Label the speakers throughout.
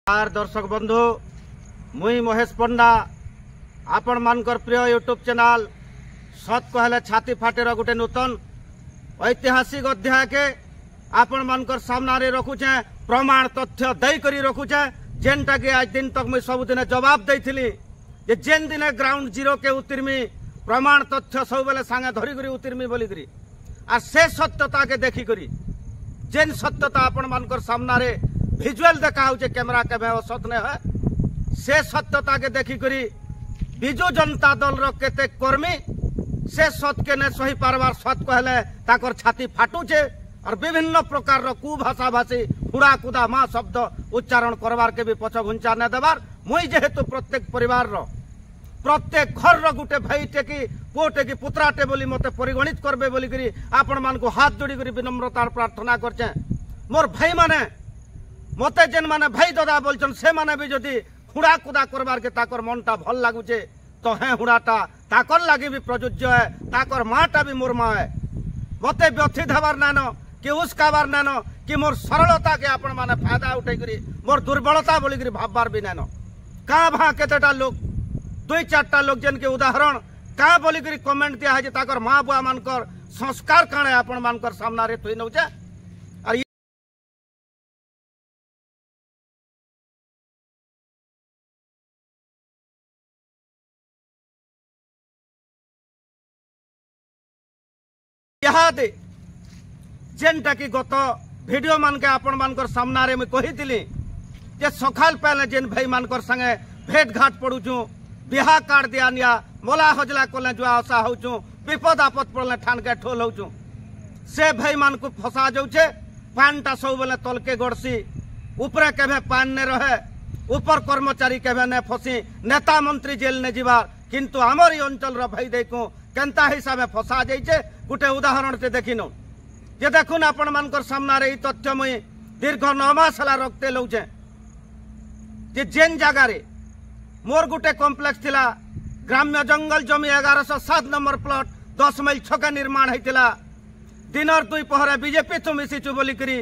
Speaker 1: दर्शक बंधु मुई महेश पंडा आपण मानकर प्रिय यूट्यूब चैनल सत कहले छाती फाटेर गोटे नूतन ऐतिहासिक अध्याय के आपण मानकर सामने रखुचे प्रमाण तथ्य दई करी रखुचे जेनटा के आज दिन तक मुई सब दिन जवाब देइथिली जे जेन दिन ग्राउंड जीरो के उतरमी प्रमाण तथ्य सब बेले सांगे धरी करी उतरमी बोली करी आ से सत्यता के देखी करी जेन सत्यता आपण मानकर सामने विजुअल देखा हो कैमरा के सत ने है से सत्यता के देखी करी बिजु जनता दल केते कर्मी से सत के ने सही पारबार सत कहले ताकर छाती फाटुचे और विभिन्न प्रकार कुभाषा भाषी हुड़ा कुदा माँ शब्द उच्चारण करवार के भी पछ घुंचा न देवार मुई जेहेतु प्रत्येक परिवार प्रत्येक घर गोटे भाईटे की पुओटे की पुत्राटे बोली मते परिगणित करबे बोली करी आपण मान को हाथ जोड़ी करी विनम्रतार प्रार्थना करचे मोर भाई माने मते जेन माने भाई दादा बोलछन से माने भी जदि हुड़ा कुदा करबार के ताकर मनटा भल लागुचे तो है हुड़ाटा ताकर लागी भी प्रযোज्य है ताकर माटा भी मोर माँ है मते व्यथित हबार नानो कि उसकाबार नानो कि मोर सरलता के आपण माने फायदा उठे करी मोर दुर्बलता बोली करी भाबबार भी नानो का भा केतेटा लोग दुई चारटा लोग जेन के उदाहरण का बोली करी कमेंट दिया है ताकर माँ बुआ मानकर संस्कार काणे आपण मानकर सामना रे तुई नउचे और इहादे जेनटा कि गत वीडियो मान के आपण मानकर सामना रे मैं कही जे सखाल पहले जेन भाई मानकर संगे भेट घाट पड़ुचु बिहा काट दिया निया मोला हजला कले जुआ आशा होचु विपद आपद पड़ले ठान के ठोल होचु से भाई मान को फसा जाउछे पानटा सब बेले तल के गड़सी ऊपरे केभे पान ने रहे ऊपर कर्मचारी केभे ने फसी नेता मंत्री जेल ने जीवार किंतु हमर अंचल रो भाई देखो केनता हिसाब में फसा जाइछे गोटे उदाहरण से देखिनो जे देखुन आपण मानकर सामना रे तथ्य मुई दीर्घ 9 मास हला रखते लौचे जे जेन जगह रे मोर गोटे कॉम्प्लेक्स थिला ग्राम्य जंगल जमी 1107 नंबर प्लॉट 10 माइल छका निर्माण होइतिला दिनर दुई पहरे बीजेपी तो मिसिचु बोली करी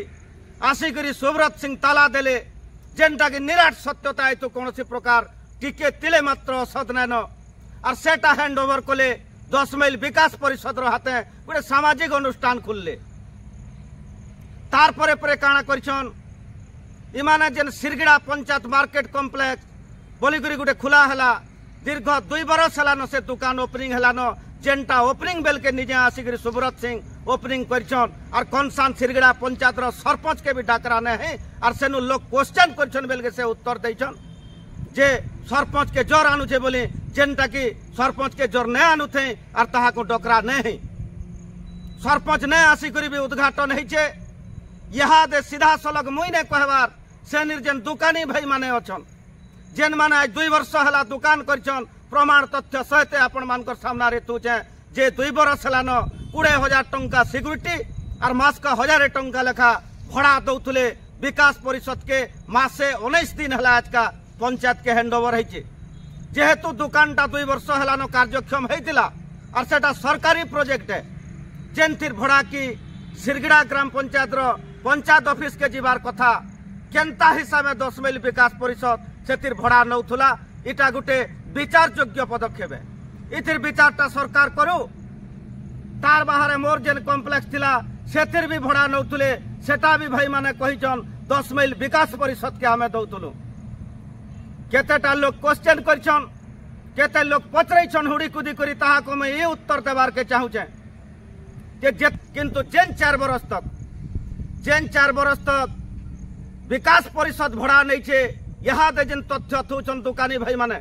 Speaker 1: आसी करी सुब्रत सिंह ताला देले जेनटा कि निराट सत्यता है तो कौन प्रकार टिके तिले मात्र असत नाइन और सेटा हैंड ओवर कले 10 माइल विकास परिषद हाथे गोटे सामाजिक अनुष्ठान खुलले तार परे परे काना करछन इमाने जेन सिरगिड़ा पंचायत मार्केट कॉम्प्लेक्स बोली करी गोटे खुला हला दीर्घ 2 बरस हलान से दुकान ओपनिंग हलान जेनटा ओपनिंग बेल के निजे आसिक सुब्रत सिंह ओपनिंग करछन और कौनसान सिरगिड़ा पंचायत रो सरपंच के भी डाकरा ने है और सेनु लोग क्वेश्चन करछन बेल के से उत्तर दैछन जे सरपंच के जोर आनुछे बोली जेनटा कि सरपंच के जोर नहीं आनुथे और ताहा को डकरा नहीं सरपंच ने आसी करी भी उद्घाटन होइछे यहाँ दे सीधा सलग मुई ने कहबार से निर्जन दुकानी भाई माने अछन जेन माने आज 2 वर्ष हला दुकान करछन प्रमाण तथ्य सहित आपण मानकर सामना रे तुचे जे 2 बरस हलान 20,000 टंका सिक्यूरिटी और मास का 1000 टंका लेखा भड़ा दौथुले विकास परिषद के मासे 19 दिन हला आज का पंचायत के हैंडओवर होइछे जेहेतु दुकानटा 2 वर्ष हलान कार्यक्षम होइतिला और सेटा सरकारी प्रोजेक्ट है जेन थिर भड़ा की सिरगिड़ा ग्राम पंचायत रो पंचायत ऑफिस के जीवार कथा केनता हिसाब में 10 माइल विकास परिषद से भड़ा नौथुला इटा गोटे विचार योग्य पदक्षेप है इथिर विचारटा सरकार करू तार बाहर मोर जेन कॉम्प्लेक्स थिला सेथिर भी भड़ा नौथुले सेटा भी भाई माने कहिचन 10 माइल विकास परिषद के हमें दौथुलु केतेटा लोग क्वेश्चन करछन केते लोग पचरैछन हुड़ी कुदी करी ताहा को मैं ये उत्तर देवार के चाहूचे जे किंतु जेन 4 बरस तक विकास परिषद भड़ा नहीं छे यहाँ दे जेन तथ्य थुचन दुकानी भाई माने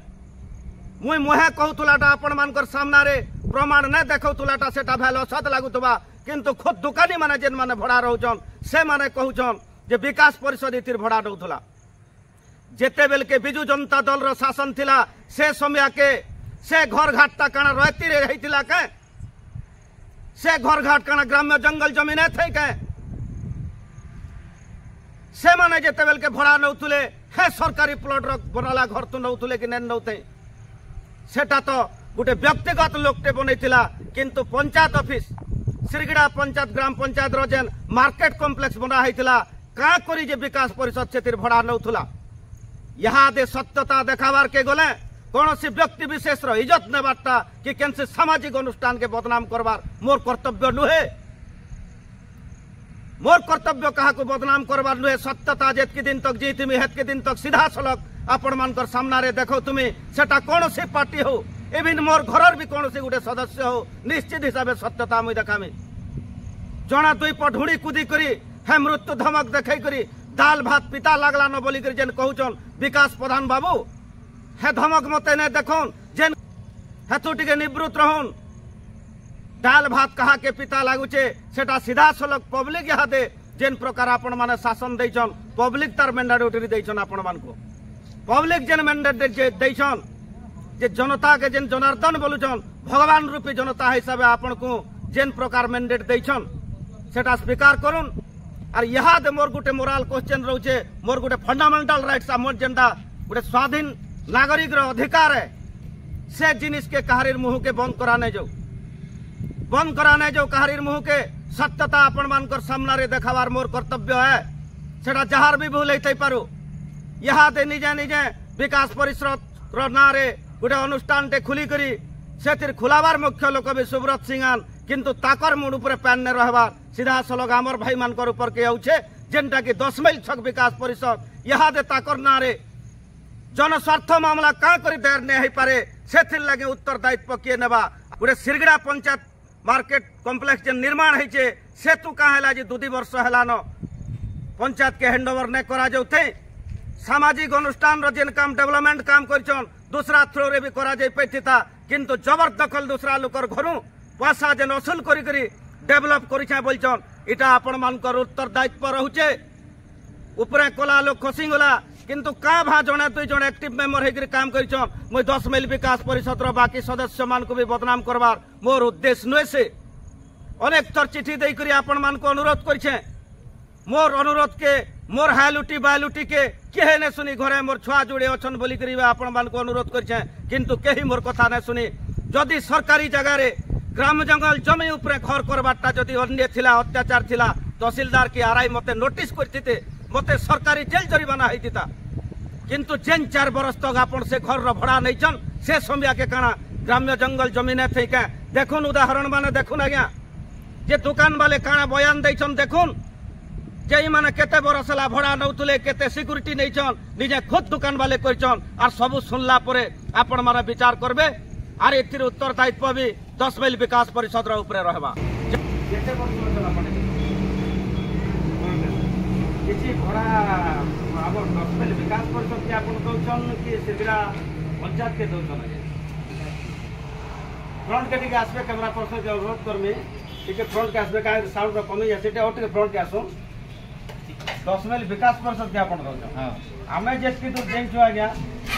Speaker 1: मुई मुहे कहतुलाटा आपण मानकर सामना रे प्रमाण ने देखौतुलाटा सेटा भेलो सत लागुतबा किंतु खुद दुकानी माने जेन माने भड़ा रहउचन से माने कहउचन जे विकास परिषद इतिर भड़ा दउथुला जेते बेल के बिजु जनता दल रो शासन थिला से समय के से घर घाटटा काना रहती रे रहितिला के से घर घाट काना ग्राम्य जंगल जमीन थे के से माने जेते बेल के भड़ा नउथुले हे सरकारी प्लॉट रो बनाला घर तो नउथुले कि नेन नउथे सेटा तो गोटे व्यक्तिगत लोकटे बनैतिला किंतु पंचायत ऑफिस सिरगिड़ा पंचायत ग्राम पंचायत रो जेन मार्केट कॉम्प्लेक्स बना हैतिला का करी जे विकास परिषद से भड़ा नउथुला इहादे सत्यता देखाबार के गले कौन सी व्यक्ति विशेष इज्जत नेबारटा कि केनसी सामाजिक अनुष्ठान के बदनाम करवार मोर कर्तव्य नुहे। मोर कर्तव्य कहा को बदनाम करवार नुहे। सत्यता जेतकी दिन तक जी तुम हेतकी दिन तक सीधा सलग आपण मानकर सामने देखो तुम सेटा कौन सी पार्टी हो इविन मोर घर भी कौन सी गोटे सदस्य हो निश्चित हिसाब से सत्यता मुई देखामी। जना दुई पढ़ुड़ी कूदी करी हे मृत्यु धमक देखई करी दाल भात पिता लागला न बोली कर जेन कहउचन विकास प्रधान बाबू हे धमक मते ने देखन जेन हेतु टिके निवृत्त रहन। दाल भात कहा के पिता लागुचे सेटा सीधा सलग पब्लिक इहादे जेन प्रकार आपण माने शासन दैछन पब्लिक तार मैंडेटरी दैछन आपण मान को पब्लिक जेन मैंडेट दैछन जे जनता के जेन जनार्दन बोलुछन भगवान रूपी जनता हिसाब आपण को जेन प्रकार मैंडेट दैछन सेटा स्वीकार करुन। और इहाद मोर गुटे मोराल क्वेश्चन रोचे मोर गुटे फंडामेंटल राइट्स मोर जेनटा गुटे स्वाधीन नागरिक रो अधिकार है से जिनिस के कहारीर मुह के बंद कराने जो कहारीर मुह के सत्यता आपण मानकर सामने देखावार मोर कर्तव्य है। सेटा जहार भी भूल होई पारु इहादे निजे निजे विकास परिषद रो नारे गुटे अनुष्ठान टे खुली करी सेतिर खुलाबार मुख्य लोक भी सुब्रत सिंहान किंतु ताकर मुड ऊपर पैन ने रहबार सीधा सलग आमर भाई मानकर ऊपर के आउछे जेनटा कि 10 माइल छक विकास परिषद इहादे ताकर नारे जनस्वार्थ मामला का करी दायर ने पारे सेथिर लगे उत्तरदायित्व किए नेबा। गोटे सिरगड़ा पंचायत मार्केट कॉम्प्लेक्स जे निर्माण होइछे सेतु का हैला जे 2 वर्ष हैलान पंचायत के हैंडओवर ने करा जाउथे सामाजिक अनुष्ठान रो जेन काम डेवलपमेंट काम करछन दूसरा थ्रो रे भी करा जाय पैथिता किंतु जबरदखल दूसरा लोकर घरु पैसा जेन वसूल करी करी डेवलप करिछा बोलछन इटा आपण मानकर उत्तरदायित्व रहुचे। ऊपरे कोला लोक खसिगला किंतु का भा जने दुई जन एक्टिव मेंबर हेकरी काम करिछन মই 10 माइल विकास परिषद रो बाकी सदस्य मान को भी बदनाम करबार मोर उद्देश्य नुहे से अनेक तर चिठी देई करी आपण मान को अनुरोध करिछे। मोर अनुरोध के मोर हालुटी बालुटी के केहे ने सुनी घरे मोर छुआ जुड़े अछन बोली करी आपण मान को अनुरोध करिछे किंतु केही मोर कथा ने सुनी। जदि सरकारी जगह रे ग्राम जंगल जमी उपरे घर करबाटा जदि अन्य थिला अत्याचार थिला तहसीलदार की आरआई मते नोटिस करथिते मते सरकारी जेल जरिमाना होइतिता किंतु जेन 4 बरस तक आपण से घर रो भाड़ा नैछन से समया के काना ग्राम्य जंगल जमीन थे के देखुन उदाहरण माने देखुन आज्ञा जे दुकान वाले काना बयान दैछन देखुन जे माने केते बरस ला भाड़ा नौतुले केते सिक्युरिटी नैछन निजे खुद दुकान वाले करछन और सब सुनला परे आपण माने विचार करबे आर एथिर उत्तरदायित्व भी 10 माइल विकास परिषद रो ऊपर रहबा। केते वर्ष चला पड़े किसी भाड़ा अब 10 माइल विकास परिषद के आपण दौछन कि सिरगड़ा पंचायत के दौछन फ्रंट के टिके आसबे कैमरा पर्सन के अनुरोध करमी टिके फ्रंट के आसबे का साउंड रो कमी है सेटे और टिके फ्रंट के आसो 10 माइल विकास परिषद के आपण दौछन। हां आमे जेतकी दूर जेन छु आज्ञा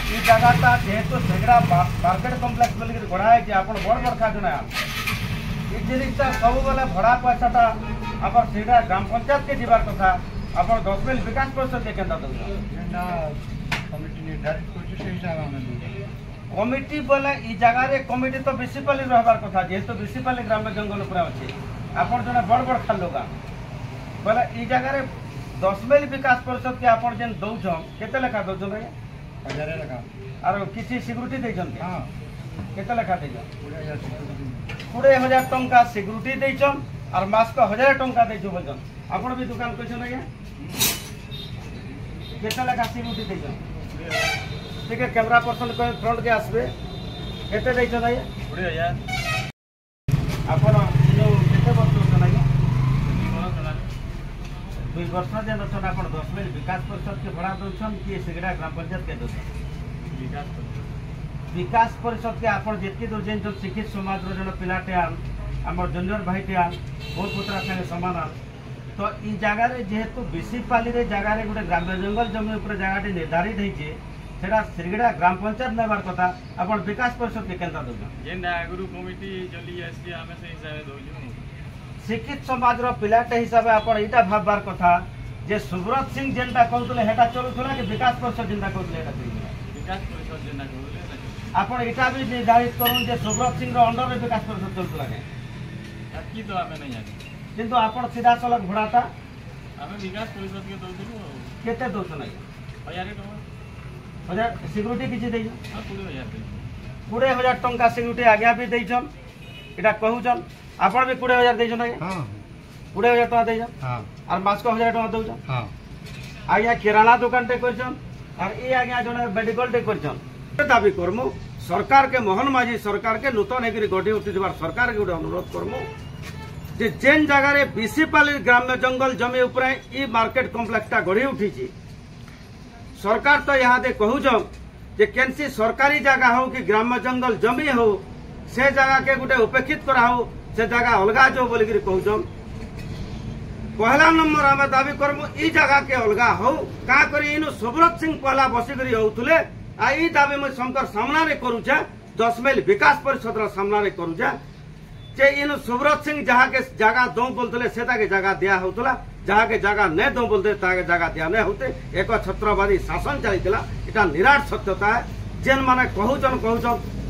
Speaker 1: ई जगहटा जेहेतु सिरगड़ा मार्केट कॉम्प्लेक्स बोली के घोड़ा है कि आपण बड़ बड़ खा जणा ई जिनिसटा सब बेला भड़ा पैसाटा अपन सिरगड़ा ग्राम पंचायत के जीवार कथा अपन 10 माइल विकास परिषद के केंद्र दौछन कमिटी निर्धारित करछि से हिसाब हमें कमिटी बोले ई जगह रे कमिटी तो म्युनिसिपालिटी रहबार कथा जेहेतु म्युनिसिपालिटी ग्राम्य जंगल ऊपर अछि आपण जने बड़ बड़ खा लोगा बोले ई जगह रे 10 माइल विकास परिषद के आपण जेन दौछन केते लेखा दौछन रे 1000 लेखा आरो किछि सिक्युरिटी दैछन हां केते लेखा दैछन 20000 टंका सिक्युरिटी दैछन और मास को 1000 टंका दैछु बोलछन आपण भी दुकान कइछन आज्ञा केते लेखा सिक्युरिटी दैछन ठीक है कैमरा पर्सन को फ्रंट के आसबे केते दैछन आज्ञा 20000 आपण जो केते वर्ष होतन आज्ञा 2 वर्ष जेन छन आपण 10 माइल विकास परिषद के भाड़ा दौछन कि सिगड़ा ग्राम पंचायत के दौछन विकास परिषद के आपण जेतकी दूर जेन शिक्षित समाज रो जन पिलाटे आन हमर जूनियर भाईटे आन बहुत पुत्रा संगे समान आन तो ई जगह रे जेहेतु म्युनिसिपालिटी रे जगह रे गुटे ग्राम्य जंगल जमी ऊपर जगहटी निर्धारित होइछे सेटा सिरगड़ा ग्राम पंचायत नेबार कथा आपण विकास परिषद के केंद्र दौछन जेन आगुरु कमिटी जली आसी हमें से हिसाब दौछु शिक्षित समाज रो पिलाटे हिसाब आपण इटा भाबबार कथा जे सुब्रत सिंह जेनटा कहतले हेटा चलुथला कि विकास परिषद जेनटा कहतले हेटा चलुथला विकास परिषद जेनटा कहतले आपण इटा भी निर्धारित करूं जे सुब्रत सिंह रो अंडर रे विकास परिषद चलुथला के की तो हमें नहीं जानी किंतु आपण सीधा सलग भड़ाता हमें विकास परिषद के दौथलु केते दौछन 1000 टका सिक्यूरीटी किसी देइछ 20,000 टंका सिक्यूरीटी आज्ञा भी देइछन एटा कहूछन आपण भी 20,000 देइछन आज्ञा हां 20,000 टका देइछन हां और मास को 1,000 टका देउछन हां आज्ञा किराना दुकान टे करछन और ए आज्ञा जने मेडिकल टे करछन दाबी करमु सरकार के मोहन माझी सरकार के नूतन हेकरी गढ़ी उठिबार सरकार के गोटे अनुरोध करमु जे जेन जगह रे बीसीपाली ग्राम्य जंगल जमी उपरे ई मार्केट कॉम्प्लेक्स ता गढ़ी उठीची सरकार तो यहाँ दे कहूछन जे केनसी सरकारी जगह हो कि ग्राम्य जंगल जमी हो से जगह के गोटे उपेक्षित करा हो से जगह अलगा जो बोली करी कहूछन पहला नंबर आम दाबी करमु ई जगह के अलगा हो का करी इनु सुब्रत सिंह पहला बसी करी होतुले आ ई दाबी मैं शंकर सामना रे करूछे 10 माइल विकास परिषद रा सामना रे करूछे जे इनु सुब्रत सिंह जहाँ के जगह दो बोलते से के जगह दिया होतला जहाँ के जगह नहीं दो बोलते ताके जगह दिया नहीं होते एक छत्रवादी शासन चलता इटा निराट सत्यता है जेन माने कहूचन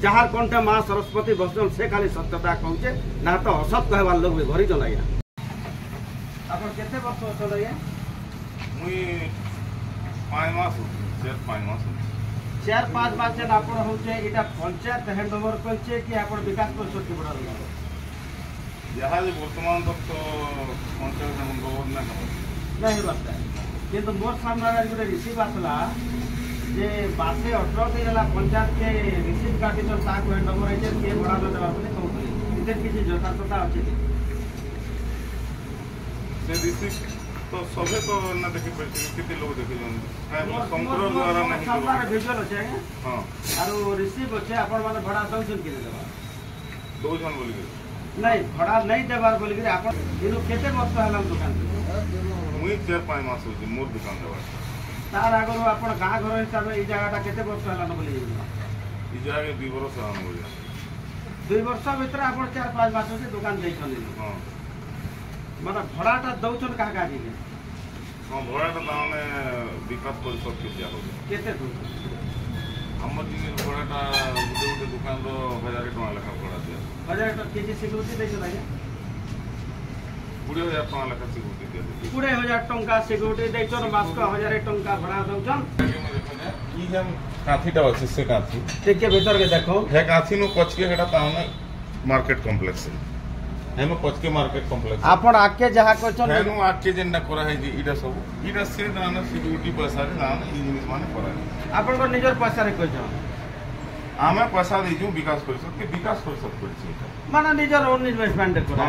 Speaker 1: जहार कंठे माँ सरस्वती बसन से खाली सत्यता कहूचे ना तो असत कहवार लोग भी घरी जन आज्ञा आपण केते वर्ष अछन आज्ञा
Speaker 2: मुई 5 मास
Speaker 1: 4-5 मास जेन आपण होचे इटा पंचायत हैंडओवर करछे कि आपण विकास परिषद के बड़ा लगा
Speaker 2: जहाँ वर्तमान तक तो पंचायत हैंडओवर नहीं
Speaker 1: बात किंतु मोर सामने गोटे रिसीव आसला जे बासे 18 दिन है पंचायत के रिसीव काटी तो ताको हैंडओवर है के बड़ा देबा बोले कहउली इधर किसी यथार्थता अछि
Speaker 2: से रिसीव तो सबे तो ना देखि पड़छि किते लोग देखि जन संकर द्वारा नहीं
Speaker 1: सामने विजुअल अछि
Speaker 2: हां
Speaker 1: आरो रिसीव अछि आपण माने भड़ा दउछन के देबा
Speaker 2: दउछन बोली
Speaker 1: नहीं भड़ा नहीं देबार बोली कि आपण इनु केते वर्ष हला दुकान
Speaker 2: मुई 4-5 मास होछि मोर दुकान देबा
Speaker 1: तार आगर आपण गां घर हिसाब ए जगहटा केते वर्ष हला न बोली
Speaker 2: ई जगह 2 वर्ष हम हो गया
Speaker 1: 2 वर्ष भीतर आपण 4-5 मास से दुकान दैछन
Speaker 2: हां
Speaker 1: माने भड़ाटा दउछन का का जी
Speaker 2: हां भड़ाटा दाने विकास परिषद के दिया हो
Speaker 1: केते दउ
Speaker 2: हमर जी भड़ाटा गोटे दुकान रो 1000 टका लेखा भड़ा दिया
Speaker 1: 1000 टका केजी सिक्यूरिटी दैछ आज्ञा
Speaker 2: 20,000 टका लेखा सिक्यूरिटी दिया
Speaker 1: 20,000 टका सिक्यूरिटी दैछन मास को 1000 टका भड़ा दउछन
Speaker 2: ई हम काथीटा अछि से काथी
Speaker 1: टिके भीतर के देखो
Speaker 2: हे काथी नु पछ के हेटा ताने मार्केट कॉम्प्लेक्स है नु पछ के मार्केट कॉम्प्लेक्स
Speaker 1: आपण आके जहा कहछन
Speaker 2: है नु आके जेन न करा है इडा सब इडा से दाना सिक्यूरिटी पैसा रे दाना ई जिनिस माने करा
Speaker 1: आपण को निजर पैसा रे कहछन
Speaker 2: आमे पैसा देजू विकास परिषद के विकास परिषद करछि
Speaker 1: माने निजर ओन इन्वेस्टमेंट करा